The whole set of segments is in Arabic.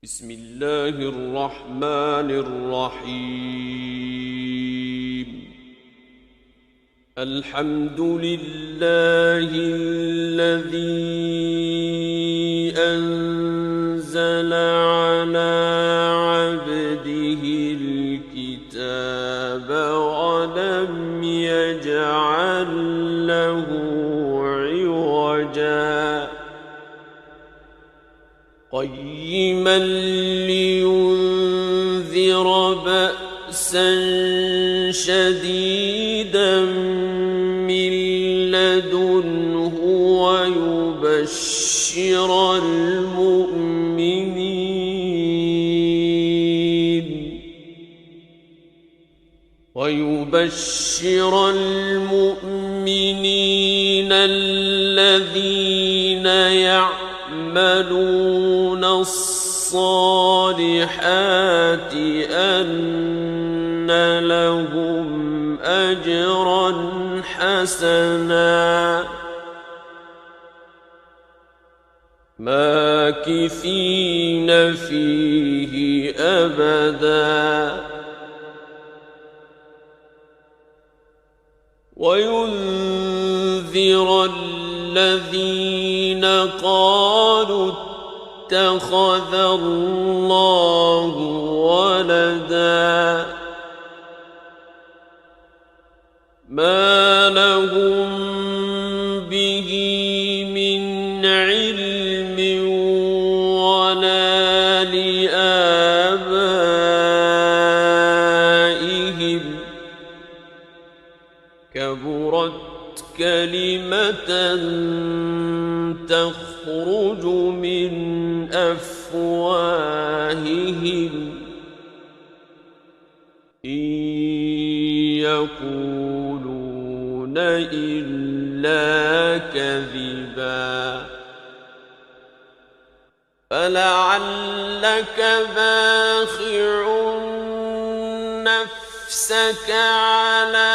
بسم الله الرحمن الرحيم. الحمد لله الذي أنزل على عبده الكتاب ولم يجعل له عوجا قيما لينذر بأسا شديدا من لدنه ويبشر المؤمنين الذين يعملون الصالحات أن لهم أجرا حسنا ماكثين فيه أبدا وينذر الذين قالوا اتخذ الله ولدا ما لهم به من علم ولا لآبائهم كبرت كلمة تخرج من أفواههم إن يقولون إلا كذبا فلعلك باخع نفسك على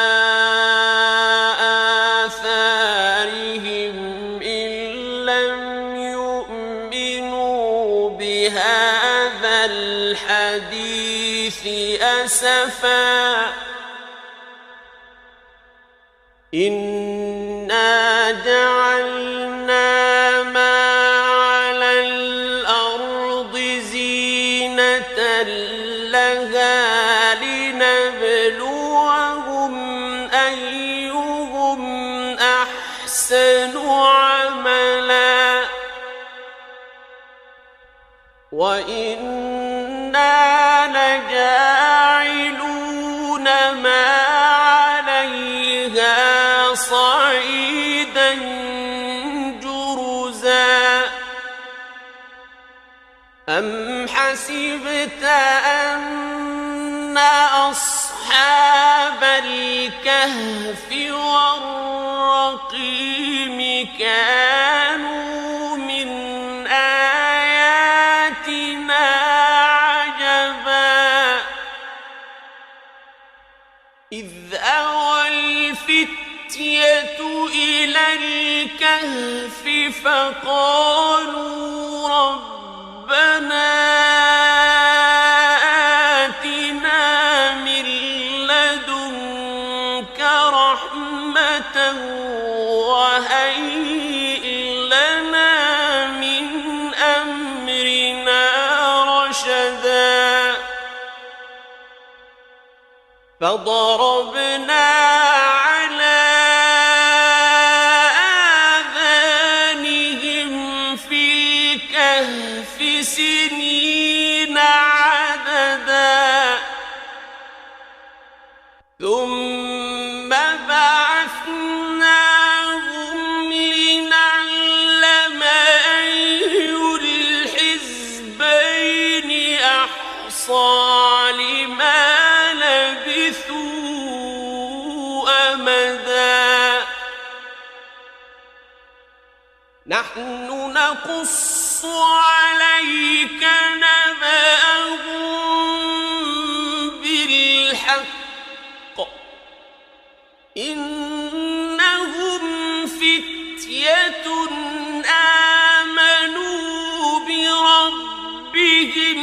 آثارهم إن لم يؤمنوا بهذا الحديث أسفا إنا جعلنا ما على الأرض زينة لها لنبلوهم أيهم أحسن عملا وإنا لجاعلون ما عليها صعيدا جرزا أم حسبت أن أصحاب الكهف والرقيم كانوا من آياتنا عجبا إذ أوى الفتية إلى الكهف فقالوا ربنا آتنا من لدنك رحمة وهيئ لنا من أمرنا رشدا فضربنا على آذانهم في الكهف سنين عددا ثم بعثناهم لنعلم أي الحزبين أحصى لما لبثوا أمدا نحن نقص عليك نبأهم بالحق إنهم فتية آمنوا بربهم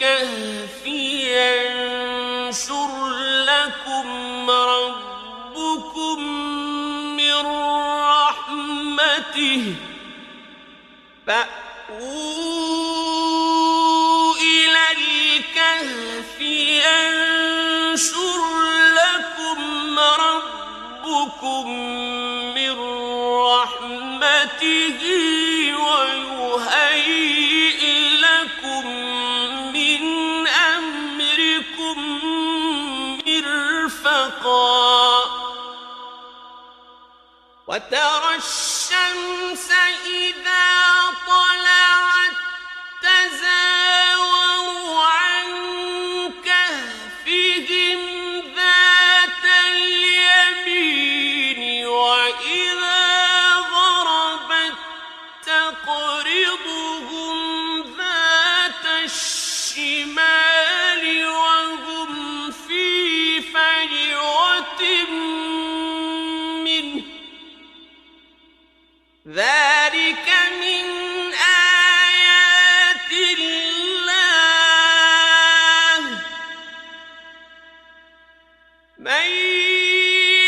الكهف ينشر لكم ربكم من رحمته فأووا إلى الكهف ينشر لكم ربكم من رحمته ويهيئ لكم من أمركم مرفقا وترى الشمس إذا طلعت تزاور عن كهفهم ذات اليمين وإذا غربت تقرضهم ذات الشمال وهم في فجوة منه ذلك من آيات الله من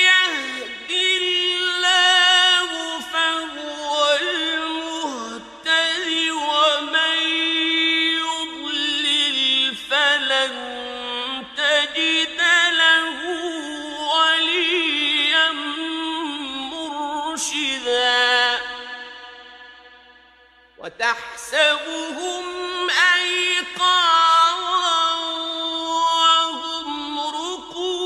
يهد الله فهو المهتد ومن يضلل فلن تجد له وليا مرشدا وتحسبهم أيقاظا وهم رقود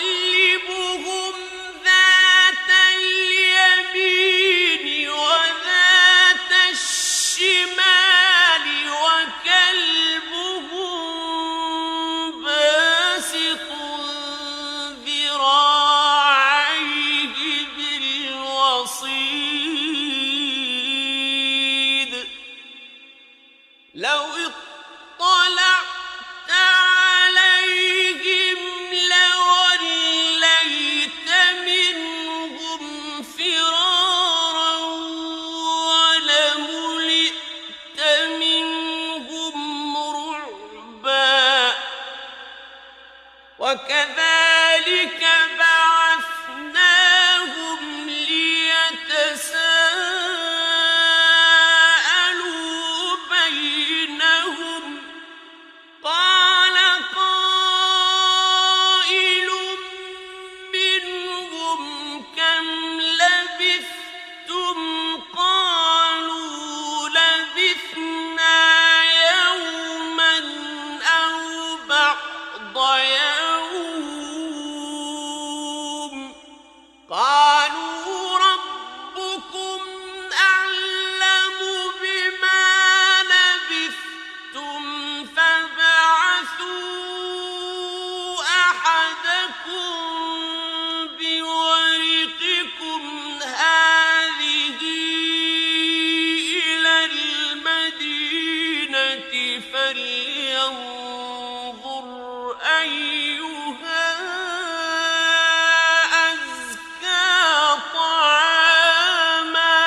ونقلبهم ذات اليمين وذات الشمال وكلبهم باسط ذراعيه بالوصيد لو اطلعت عليهم لوليت منهم فرارا ولملئت منهم رعبا وكذلك بعثناهم ليتساءلوا بينهم قال قائل منهم كم لبثتم قالوا لبثنا يوما أو بعض يوم قالوا ربكم أعلم بما لبثتم فابعثوا أحدكم بورقكم هذه إلى المدينة فلينظر أيها أزكى طعاما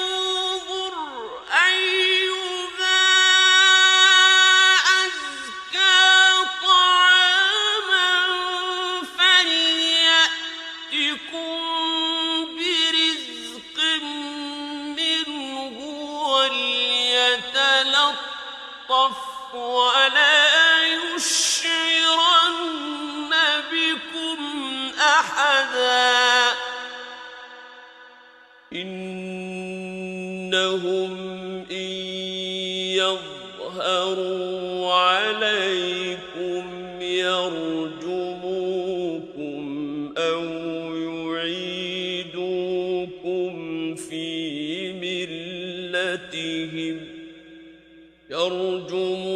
فلينظر أيها أزكى طعاما فليأتكم برزق منه وليتلطف ولا يشعرن بكم أحدا إنهم إن يظهروا عليكم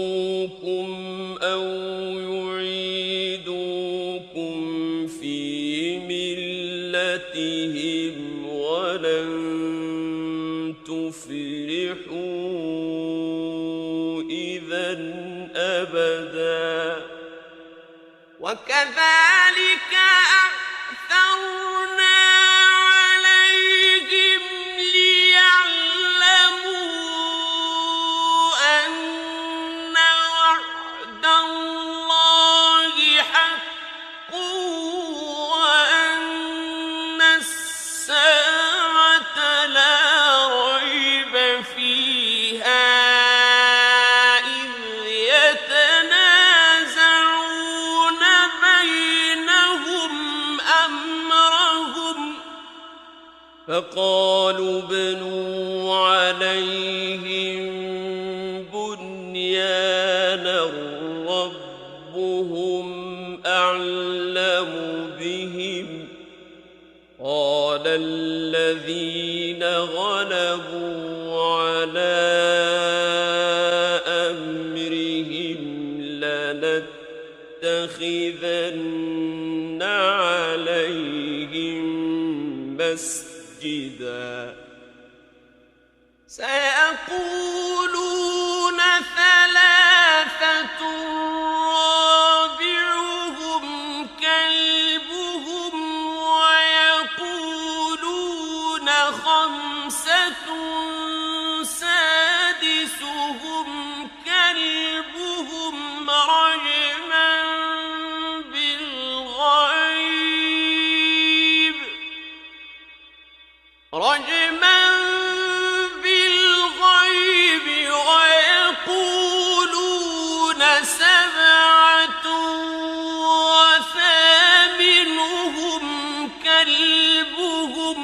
يرجموكم أو يعيدوكم في ملتهم ولن تفلحوا إذا أبدا وكذلك أعثرنا فقالوا ابنوا عليهم بنيانا ربهم أعلم بهم قال الذين غلبوا على أمرهم لنتخذن عليهم مسجدا سيقولون ثلاثة رابعهم كلبهم ويقولون خمسة سادسهم كلبهم رجما بالغيب ويقولون سبعة وثامنهم كلبهم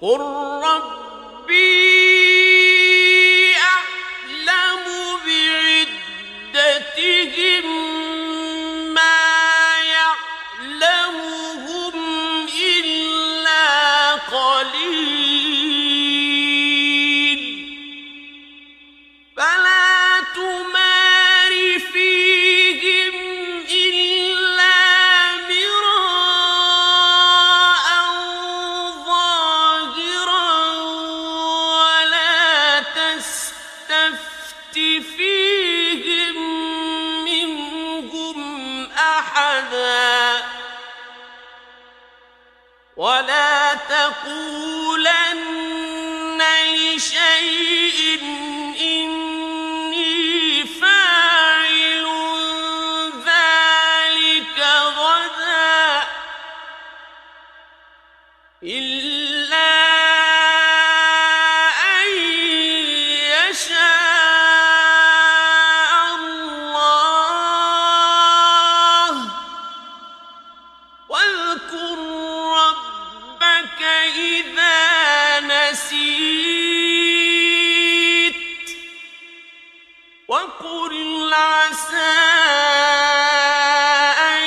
قل ربي أعلم بعدتهم ما يعلمهم إلا قليل فلا تمار فيهم إلا مراء ظاهرا ولا تستفت فيهم منهم أحدا ولا تقولن لشيء إني فاعل ذلك غدا إلا أن يشاء الله واذكر ربك إذا نسيت وقل عسى أن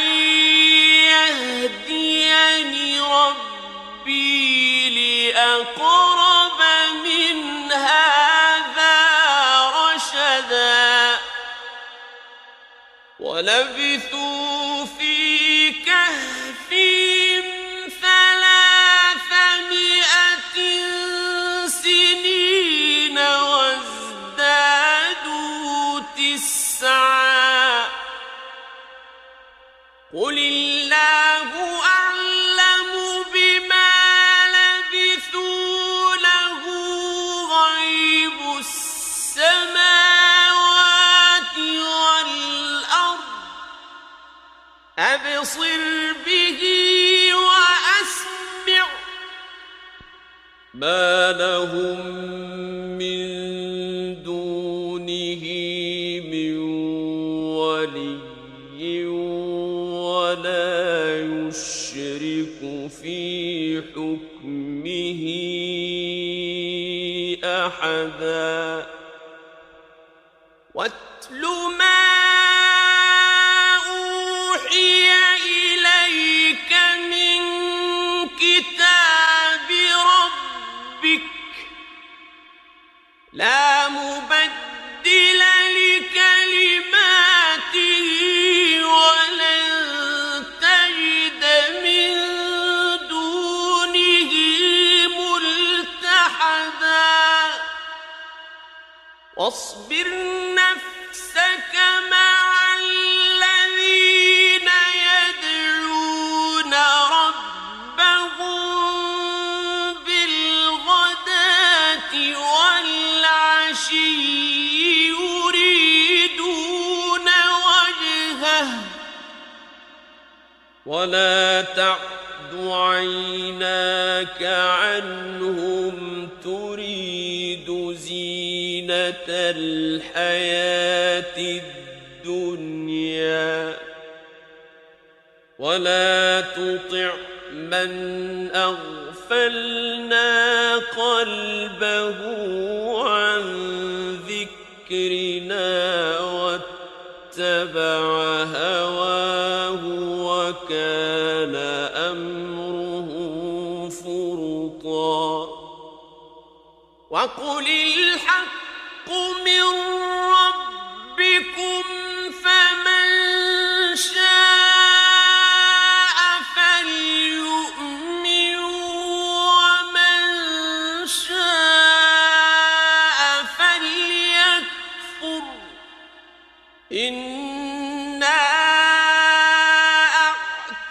يهديني ربي لأقرب من هذا رشدا ولبثوا في كهفهم 300 سنين وازدادوا 9 قل الله أعلم بما لبثوا له غيب السماوات والأرض أبصر به وأسمع ما لهم من دونه من ولي ولا يشرك في حكمه أحدا واتل ما أوحي إليك من كتاب ربك لا مبدل لكلماته ولن تجد من دونه ملتحدا واصبر نفسك مع الذين يدعون ربهم بالغداة والعشي يريدون وجهه ولا تعد عيناك عنهم تريد زينة الحياة الدنيا ولا تطع من أغفلنا أغفلنا قلبه عن ذكرنا واتبع هواه وكان أمره فرطا وقل الحق من ربكم فمن شاء فليؤمن ومن شاء فليكفر إنا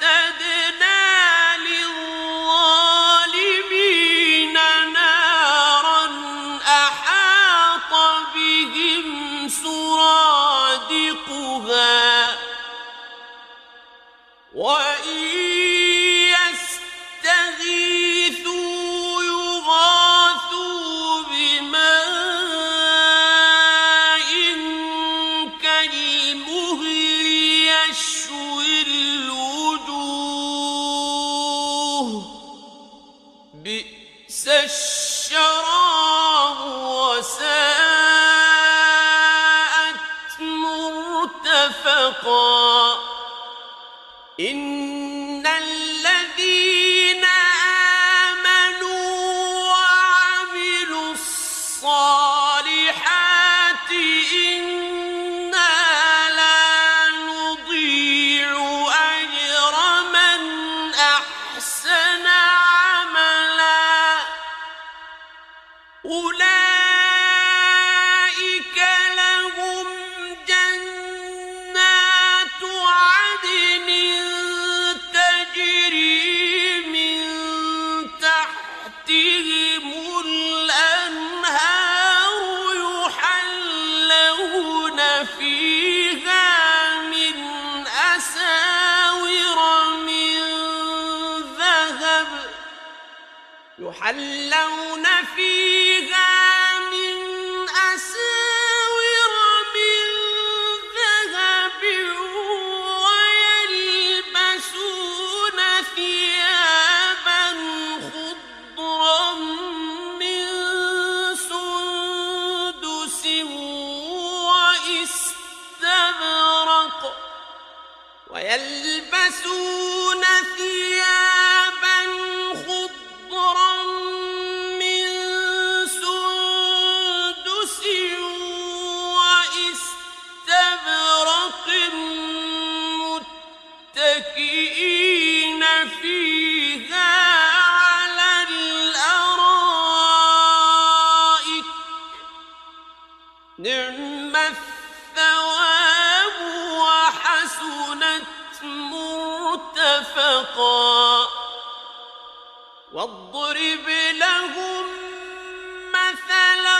أعتدنا للظالمين نارا أحاط بهم سرادقها وإن يستغيثوا يغاثوا بماء كالمهل يشوي الوجوه بئس الشراب وساءت مرتفقا إن الذين آمنوا وعملوا الصالحات إنا لا نضيع أجر من أحسن عملا أولئك لهم جنات عدن تجري من تحتهم الأنهار يحلون فيها من أساور من ذهب يحلون فيها من أساور من ذهب ويلبسون ثيابا خضرا من سندس واستبرق ويلبسون ثيابا خضرا من سندس واستبرق متكئين فيها على الأرائك نعم الثواب وحسنت مرتفقا واضرب لهم مثلا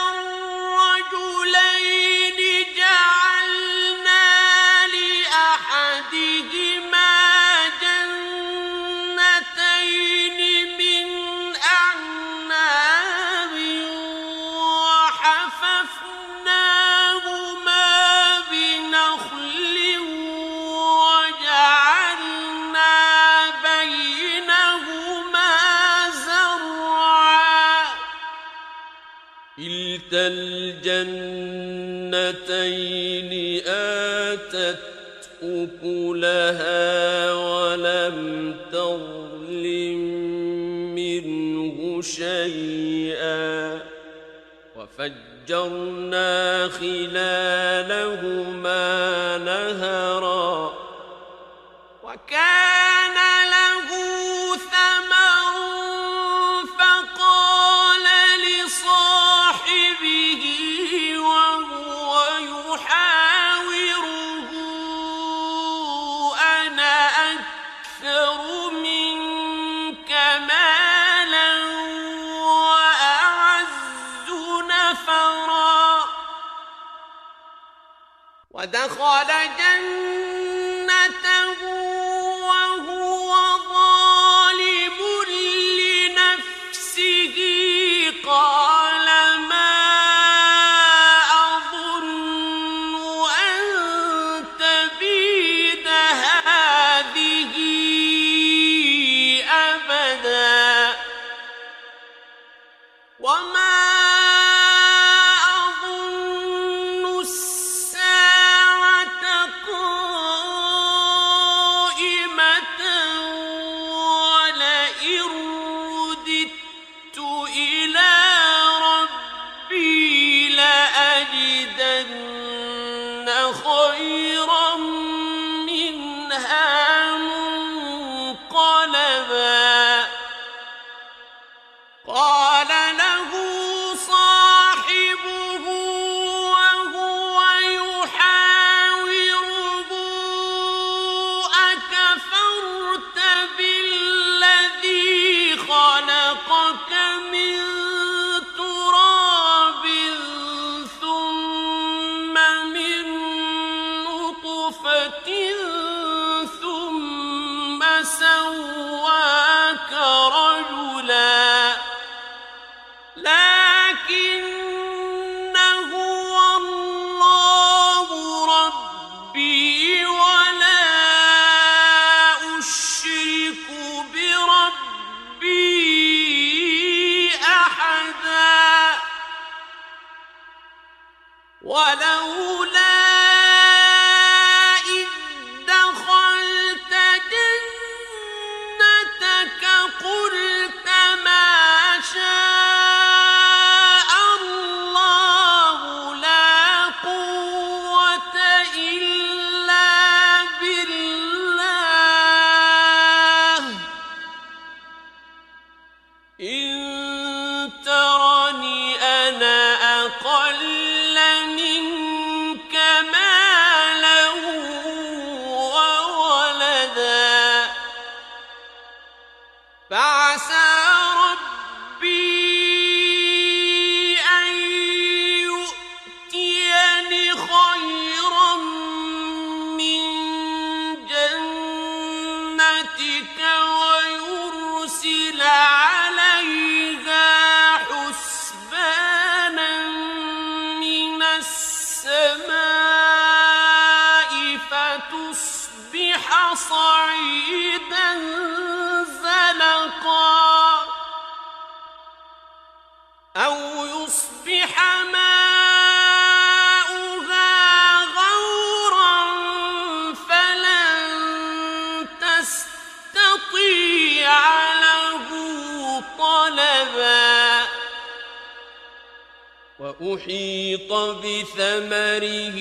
رجلين جعلنا لأحدهما جنتين من أعناب وحففناهما بنخل وجعلنا بينهما زرعا كلتا الجنتين آتت أكلها ولم تظلم منه شيئا وفجرنا خلالهما نهرا وكان له ثمر فقال لصاحبه وهو يحاوره أنا أكثر منك مالا وأعز نفرا ودخل جنته وهو ظالم لنفسه قال ما أظن أن تبيد هذه. خيرا منها منقلبا قال له صاحبه وهو يحاوره أكفرت بالذي خلقك من تراب ثم من نطفة ثم سواك رجلا لكن هو الله ربي ولا أشرك بربي أحدا ولولا إذ دخلت جنتك قلت ما شاء الله لا قوة إلا بالله إن ترني أنا أقل منك مالا وولدا فعسى ربي أن يؤتيني خيرا من جنتك ويرسل عليها حسبانا من السماء فتصبح صعيدا زلقا أو يصبح ماؤها غورا فلن تستطيع له طلبا وأحيط بثمره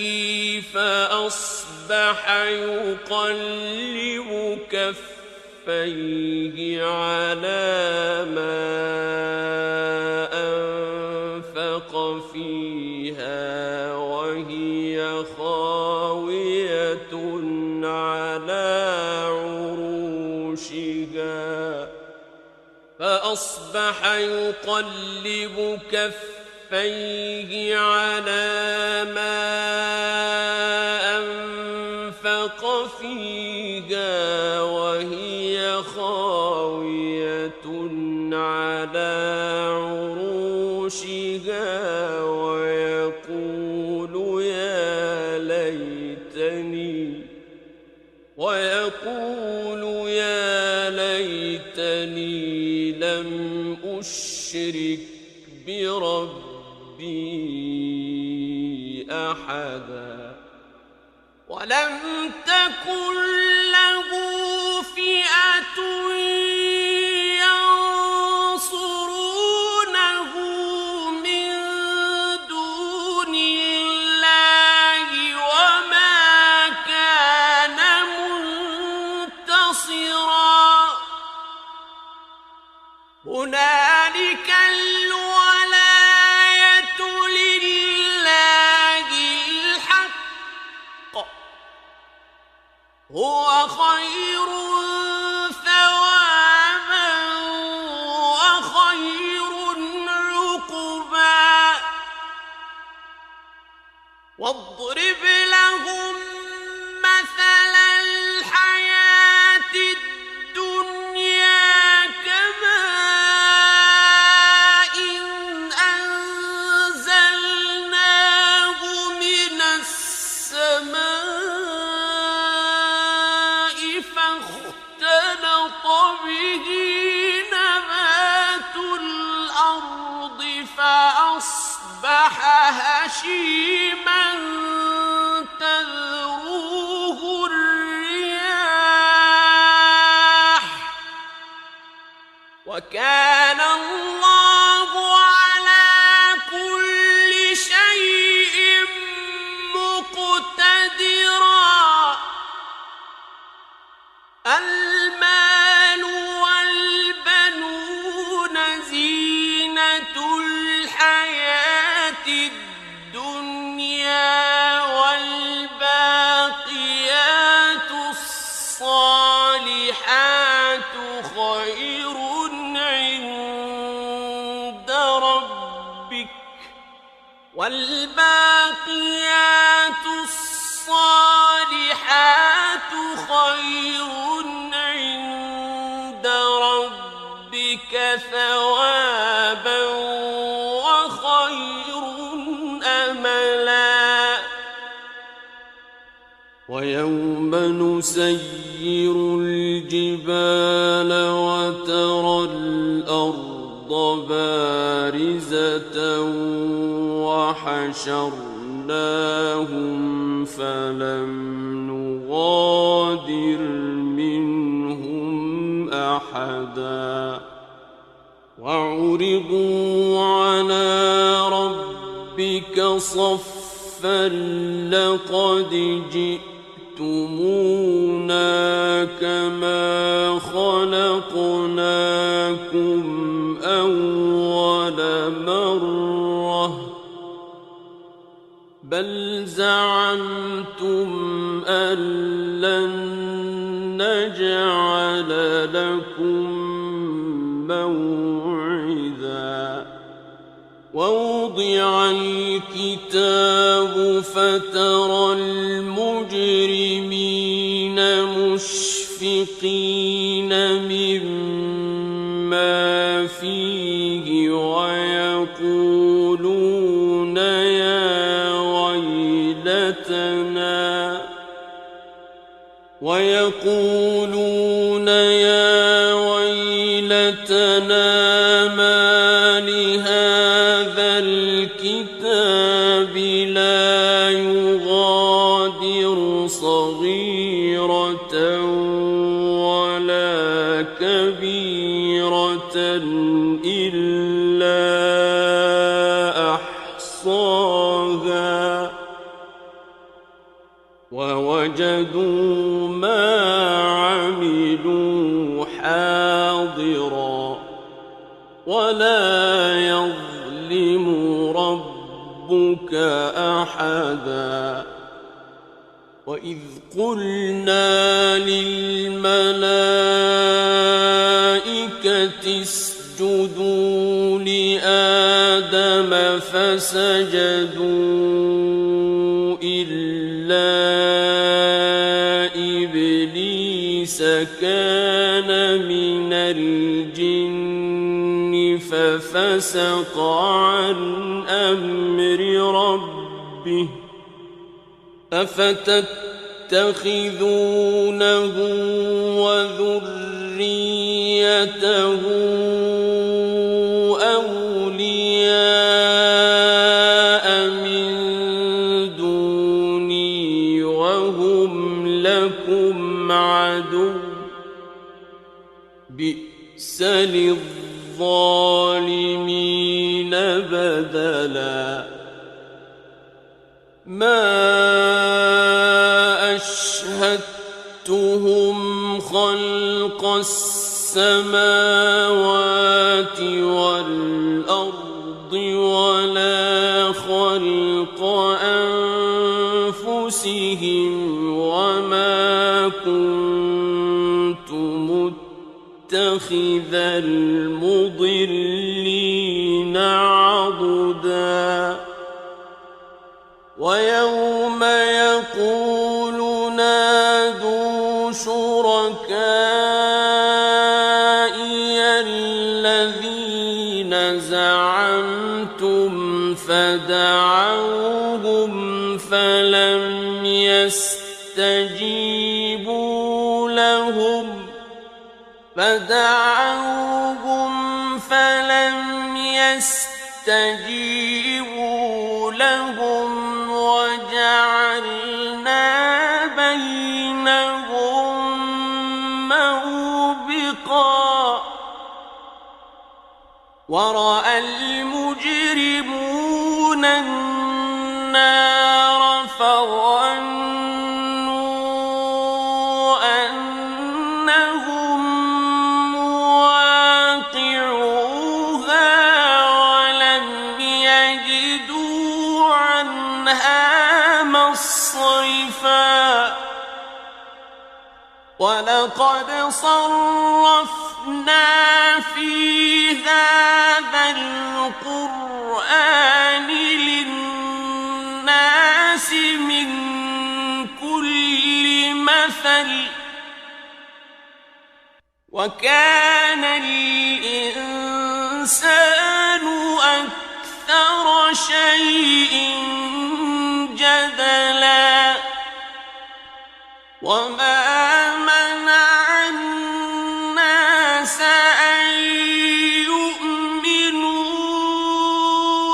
فأصبح يقلب كفيه على ما أنفق فيها وهي خاوية على عروشها فأصبح يقلب كفيه على ما أنفق فيها وهي خاوية على عروشها ويقول يا ليتني لم أشرك بربي أحدا ولم تكن له فئة ينصرونه من دون الله وما كان منتصرا هنالك الولاية لله الحق هو خير ثوابا وخير عقبا واضرب لهم مثل الحياة الدنيا كماء أنزلناه من السماء فاختلط به نبات الأرض فأصبح هشيما تذروه الرياح وكان الله على كل شيء مقتدرا والباقيات الصالحات خير عند ربك ثوابا وخير أملا ويوم نسير الجبال وترى الأرض بارزة وحشرناهم فلم نغادر منهم أحدا وعرضوا على ربك صفا لقد جئتمونا كما خلقناكم أول مرة بل زعمتم أن لن نجعل لكم موعدا ووضع الكتاب فترى المجرمين مشفقين مما فيه ويقولون يا ويلتنا ما لهذا الكتاب لا يغادر صغيرة ولا كبيرة إلا أحصاها ووجدوا ما عملوا حاضرا ولا يظلم ربك أحدا وإذ قلنا للملائكة اسجدوا لآدم فسجدوا إلا إبليس كان من الجن ففسق عن أمر ربه أفتتخذونه وذريته أولياء من دوني وهم لكم عدو بئس للظالمين بدلا ما أشهدتهم خلق السماوات والأرض ولا خلق أنفسهم وما كنت متخذ المضلين عضدا ويوم يقول نادوا شركائي الذين زعمتم فدعوهم فلم يستجيبوا لهم وجعلنا بينهم موبقا ورأى المجرمون النار فظنوا أنهم مواقعوها ولم يجدوا عنها مصرفا ولقد صرفنا في هذا القرآن للناس الناس من كل مثل وكان الإنسان أكثر شيء جدلا وما منع الناس أن يؤمنوا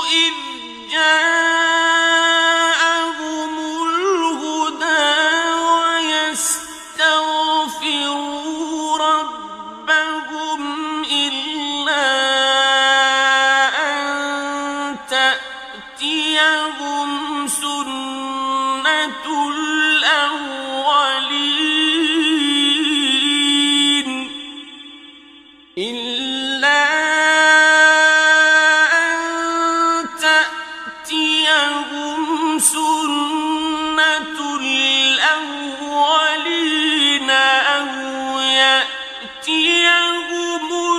إذ جاءهم الهدى ويستغفروا ربهم إلا أن تأتيهم سنة الأولين إلا أن تأتيهم سنة الأولين أو يأتيهم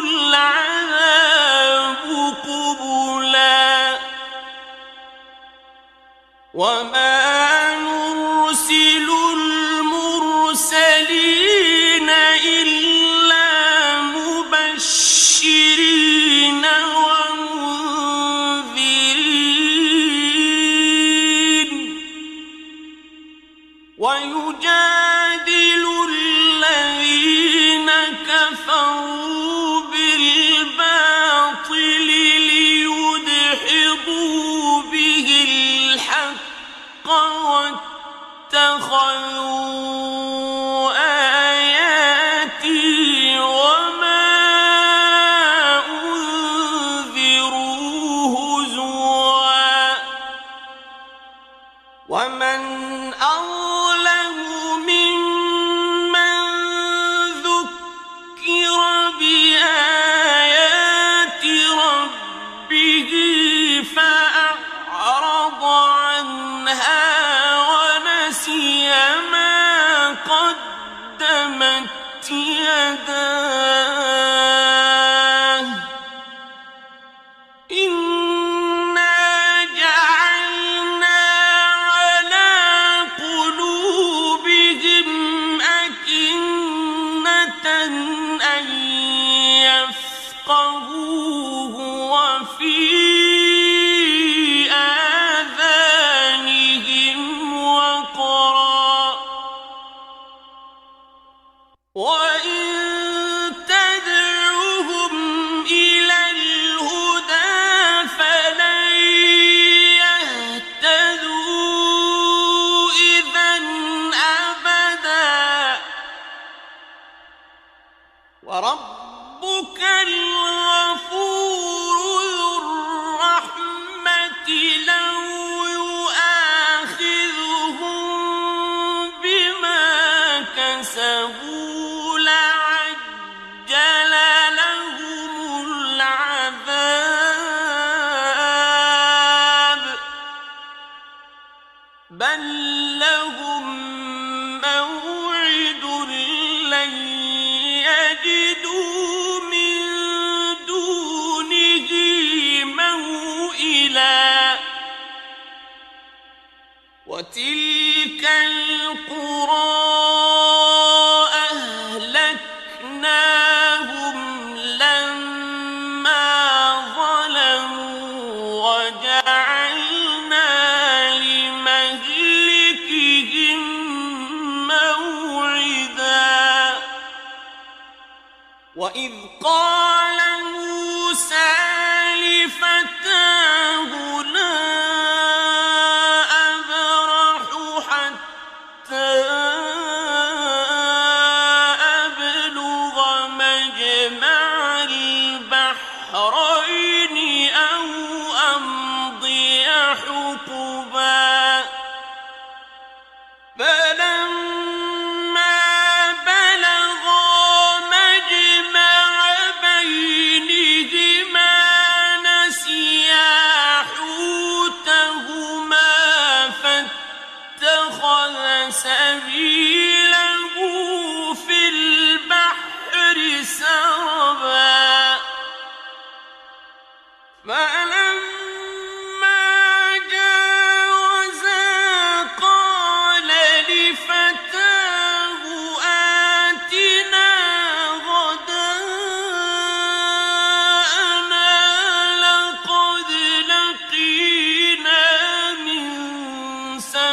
العذاب قبلا وما نرسل المرسلين إلا مبشرين ومنذرين ويجادل الذين كفروا بالباطل ليدحضوا به الحق واتخذوا آياتي وما أنذروا هزوا ومن أظلم ممن ذكر بآيات ربه فأعرض عنها ونسي ما قدمت يداه إنا جعلنا على قلوبهم أكنة أن يفقهوه وفي آذانهم وقرا وإن تدعوهم إلى الهدى فلن يهتدوا إذا أبدا وربك الغفور ذو الرحمة لو يؤاخذهم بما كسبوا لعجل لهم العذاب بل لهم موعد لن يجدوا من دونه موئلا وتلك القرى أهلكناهم لما ظلموا وجعلنا لمهلكهم موعدا وإذ قال موسى لفتاه لا أبرح حتى أبلغ مجمع البحرين أو أمضي حقبا فلما بلغا مجمع بينهما نسيا حوتهما فاتخذ سبيله في البحر سربا فلما جاوزا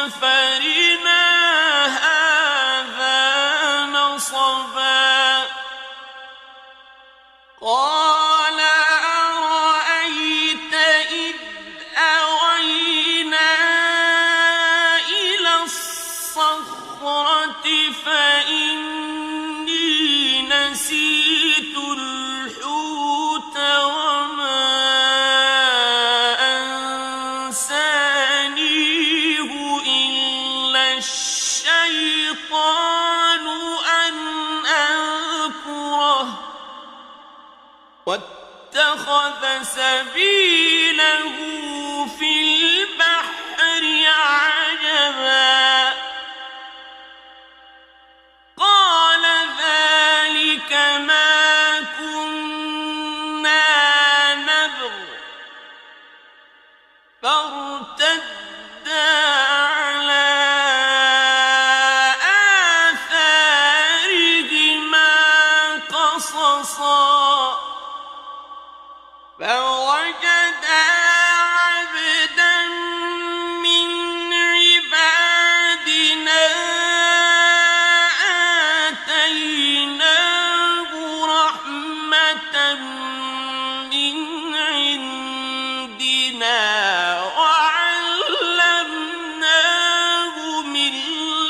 سفرنا هذا نصبا قال أرأيت إذ أوينا إلى الصخرة فإني نسيت الحوت وما أنسانيه إلا الشيطان أن أذكره واتخذ سبيله في البحر عجبا قال ذلك ما كنا نبغ فارتدا على آثارهما قصصا فوجدا عبدا من عبادنا آتيناه رحمة من عندنا وعلمناه من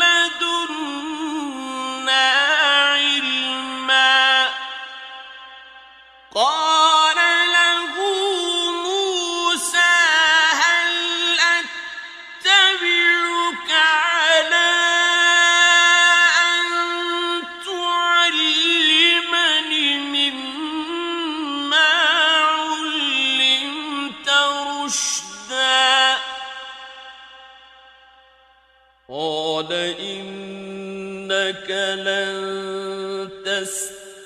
لدنا علما قال له موسى هل أتبعك على أن تعلمني مما علمت رشدا قال إنك لن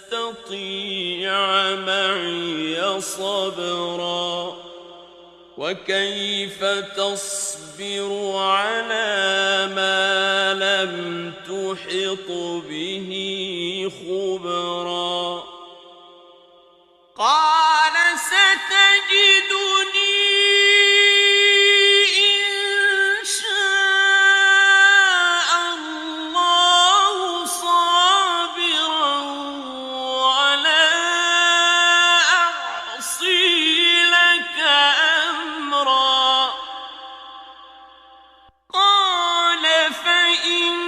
تستطيع معي صبرا وكيف تصبر على ما لم تحط به خبرا قال ستجدني إن شاء الله صابرا ولا أعصي لك أمرا قال فإن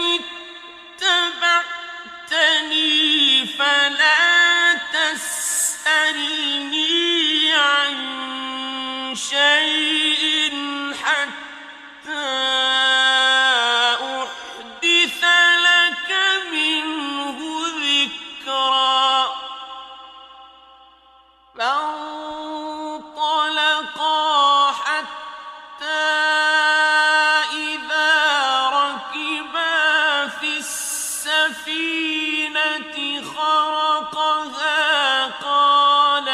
اتبعتني فلا تسألني عن شيء حتى أحدث لك منه ذكرا فانطلقا حتى إذا ركبا في السفينة خرقها قال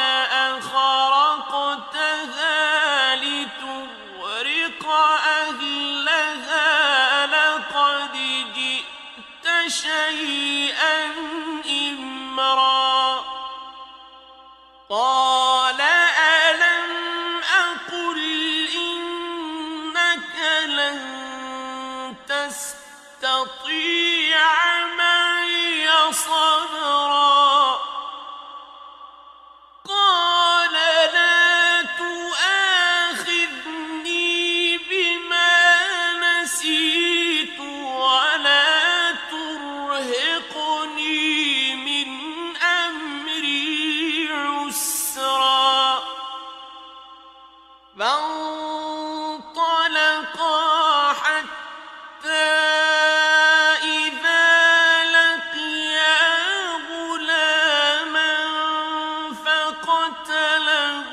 أخرقتها لتغرق أهلها لقد جئت شيئا إمرا قال ألم أقل إنك لن تستطيع معي صبرا قال لا تؤاخذني بما نسيت ولا ترهقني من أمري عسرا فانطلقا حتى إذا لقيا غلاما فقتله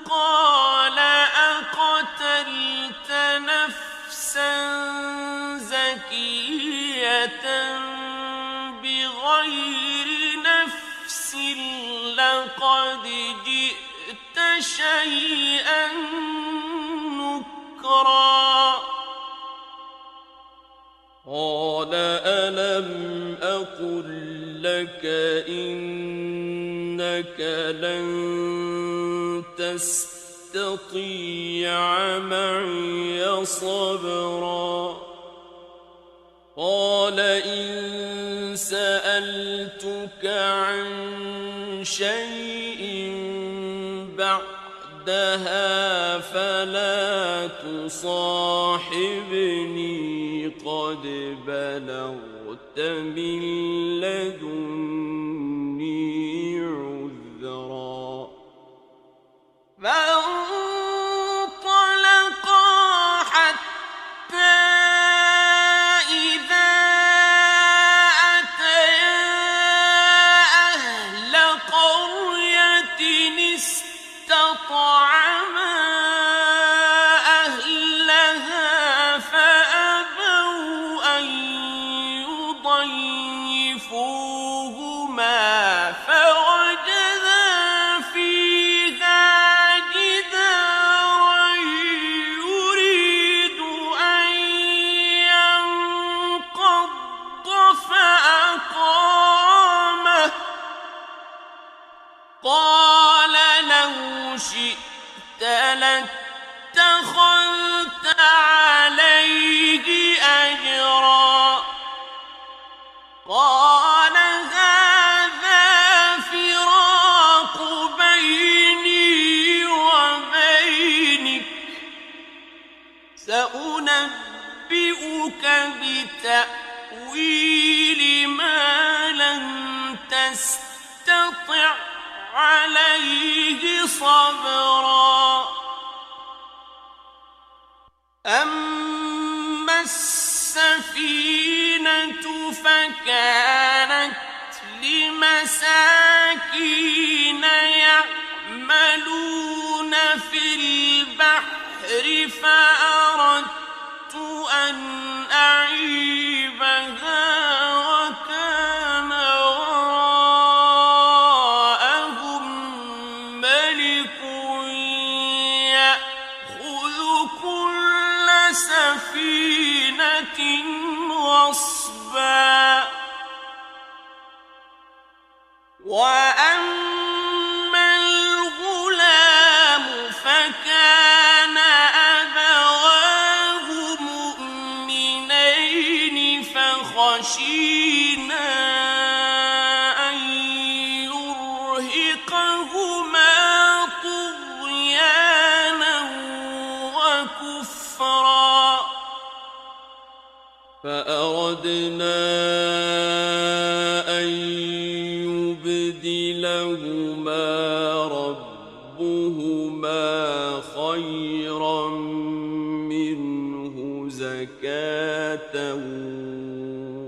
قال أقتلت نفسا زكية بغير نفس لقد جئت شيئا نكرا قال ألم أقل لك إنك لن تستطيع تستطيع معي صبرا قال إن سألتك عن شيء بعدها فلا تصاحبني قد بلغت من لدني عذرا فانطلقا حتى إذا أتيا أهل قرية استطعما أهلها فأبوا أن يضيفوهما فوجدا فيها جدارا يريد أن ينقض فأقامه قال لو شئت لاتخذت عليه أجرا قال هذا فراق بيني وبينك سأنبئك بتأويل ما لم تستطع عليه صبرا أما السفينة فكانت لمساكين يعملون في البحر فأردت أن أعيبها وكان وراءهم ملك يأخذ كل سفينة غصبا وأما الغلام فكان أبواه مؤمنين فخشينا أن يرهقهما طغيانا وكفرا فأردنا أن يبدلهما ربهما خيرا منه زكاة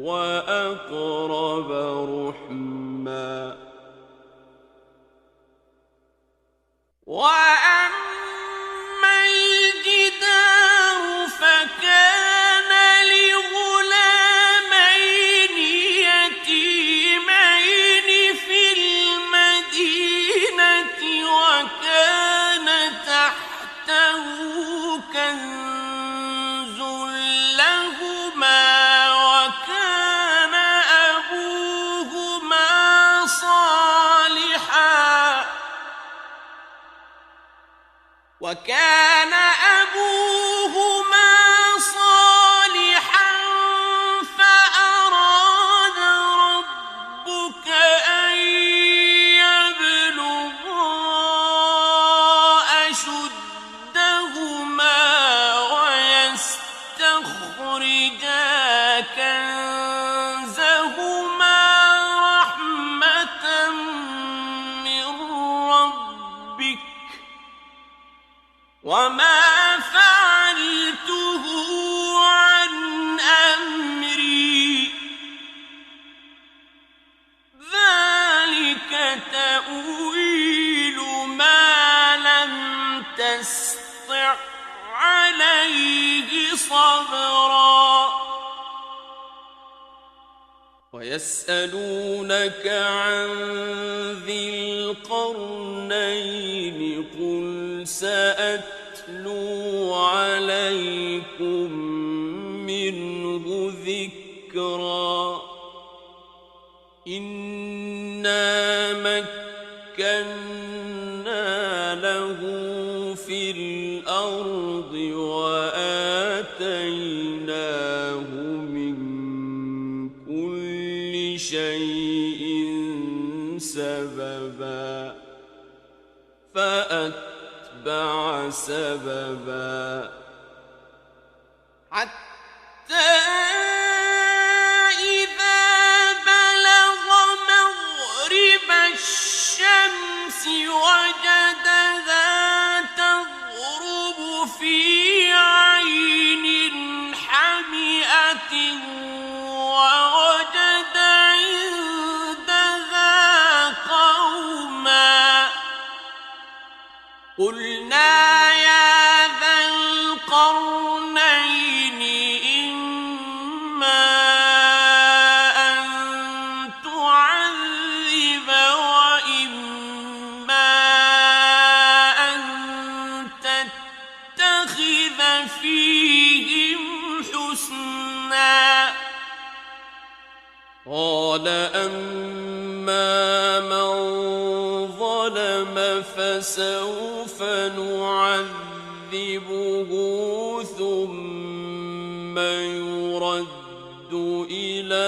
وأقرب رحما وأما الجدار فكان لغلامين يتيمين في المدينة وكان تحته كنز لهما وكان أبوهما صالحا فأراد ربك أن يبلغا أشدهما ويستخرجا كنزهما رحمة من ربك وما فعلته عن أمري ذلك تأويل ما لم تستطع عليه صبرا ويسألونك عن ذي القرنين قل سأتلو عليكم منه ذكرا إنا مكنا له في وآتيناه من كل شيء سببا فأتبع سببا حتى إذا بلغ مغرب الشمس وجدها تغرب في عين حمئة ووجد عندها قوما قلنا يا ذا القرنين إما أن تعذب وإما أن تتخذ فيهم حسنا قال أما من ظلم فسوف نعذبه ثم يرد إلى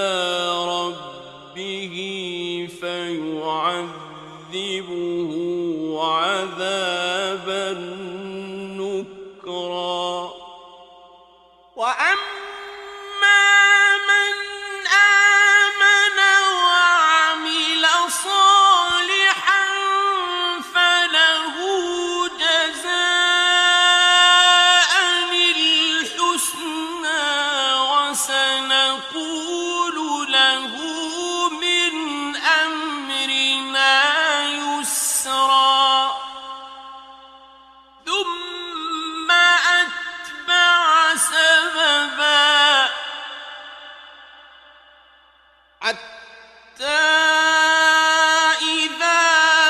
ربه فيعذبه عذابا نكرا وأما من آمن وعمل صالحا فله جزاء الحسنى وسنقول له من أمرنا يسرا ثم أتبع سببا حتى إذا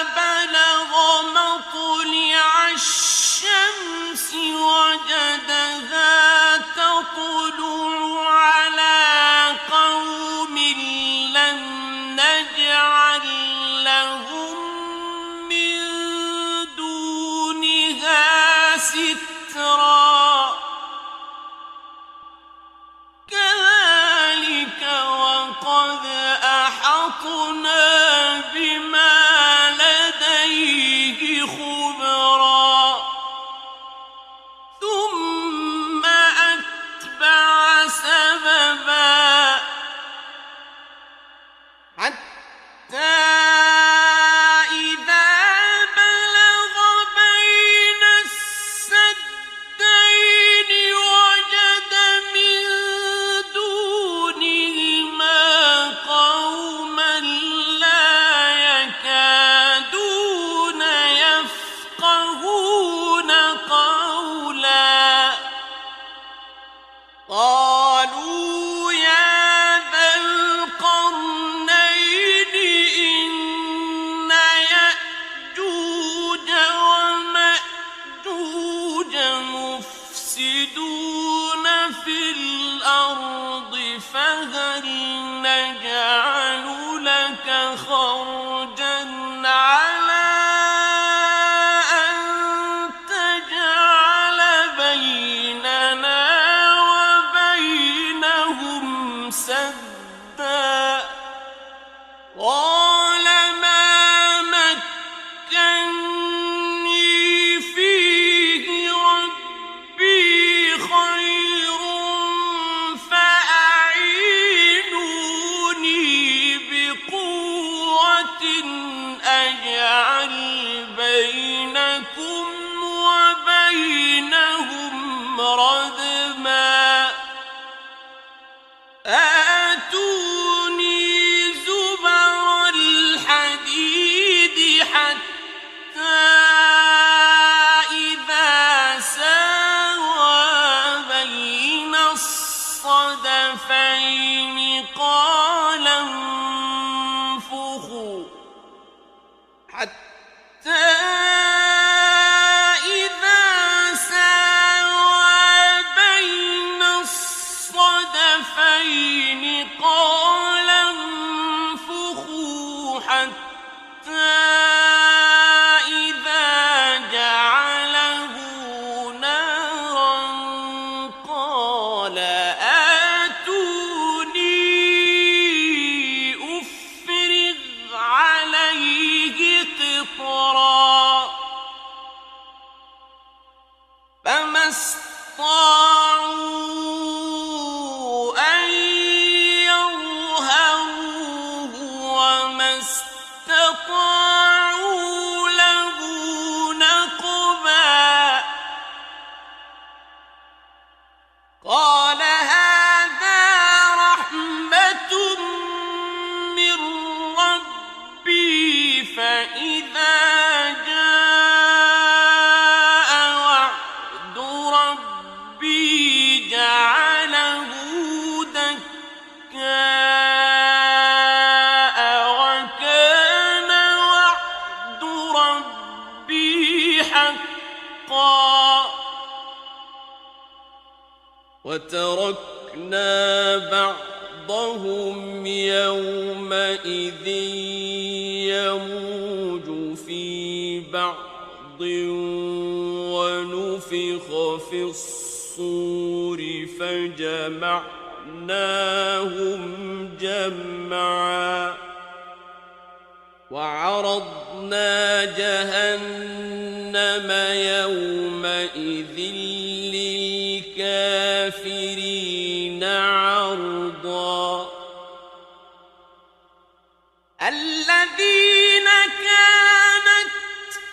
بلغ مطلع الشمس وجدها تطلع على قوم لم نجعل لهم من دونها سترا كذلك وقد أحطنا بما لديه خبرا ثم أتبع سببا حتى إذا بلغ بين السدين وجد من دونهما قوما لا يكادون يفقهون قولا قالوا يا ذا القرنين إن يأجوج ومأجوج مفسدون في الأرض فهل نجعل لك خرجا على أن تجعل بيننا وبينهم سدا قال ما مكني فيه ربي خير فأعينوني بقوة أجعل بينكم وبينهم ردما آتوني زبر الحديد حتى إذا ساوى بين الصدفين قال انفخوا حتى إذا ساوى بين الصدفين قال انفخوا حتى إذا جعله نارا قال وتركنا بعضهم يومئذ يموج في بعض ونفخ في الصور فجمعناهم جمعا وعرضنا جهنم يومئذ للكافرين عرضا الذين كانت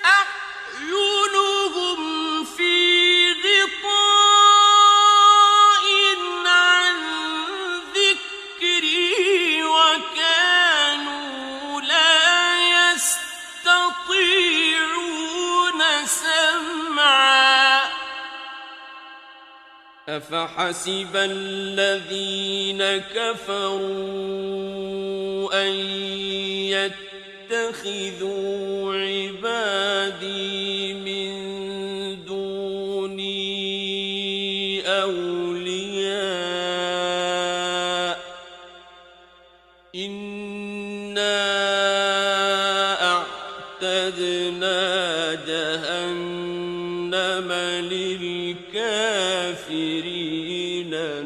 أعينهم في غطاء عن ذكري وكانوا لا يستطيعون سمعا أفحسب الذين كفروا أن يتخذوا عبادي من دوني أولياء إنا أعتدنا جهنم للكافرين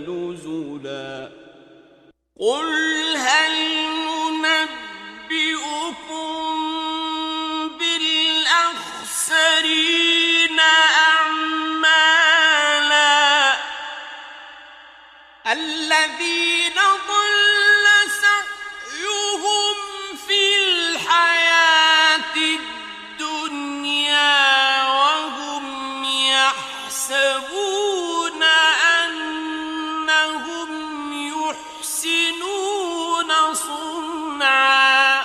نزلا قل هل ننبئكم بالأخسرين أعمالا الذين ضل سعيهم في الحياة الدنيا وهم يحسبون أنهم يحسنون صنعا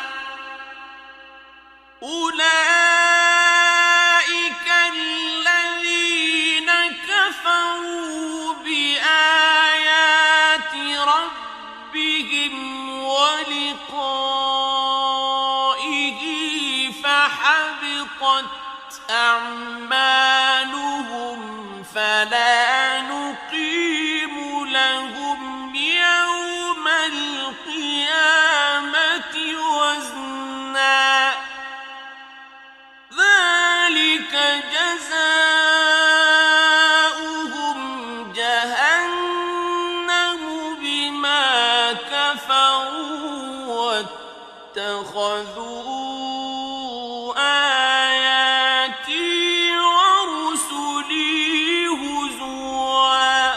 أولئك الذين كفروا بآيات ربهم ولقائه فحبطت أعمالهم فلا نقيم لهم يوم القيامة وزنا ذلك جزاؤهم جهنم بما كفروا واتخذوا آياتي ورسلي هزوا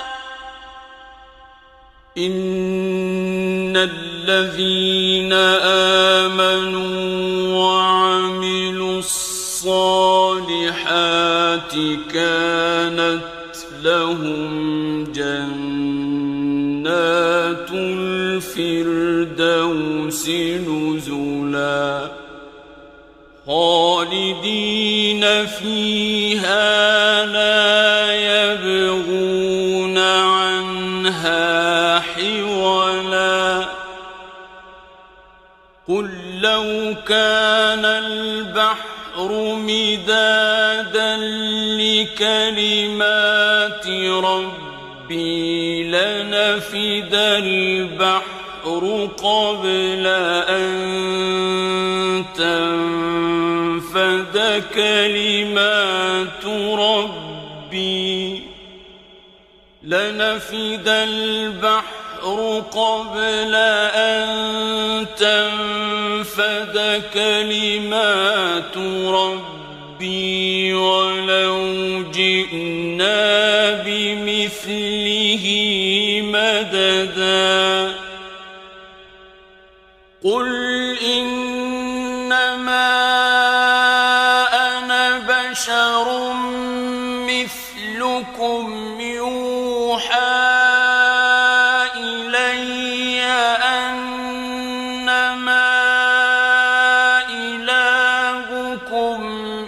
إن الذين آمنوا وعملوا الصالحات كانت لهم جنات الفردوس نزلا خالدين فيها لا يبغون عنها حولا قل لو كان البحر مدادا لكلمات ربي لنفد البحر قبل أن تنفد كلمات ربي لنفد البحر قبل أن تنفد كلمات ربي ولو جئنا بمثله مددا قل إنما أنا بشر مثلكم يوحى إلي أنما إلهكم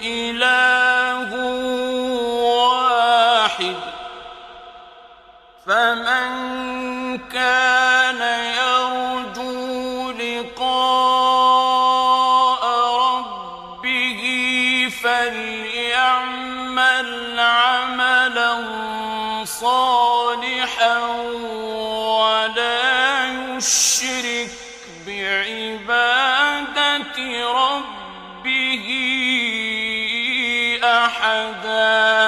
إله واحد فمن كان يرجو لقاء ربه فليعمل عملا صالحا يشرك بعبادة ربه أحدا.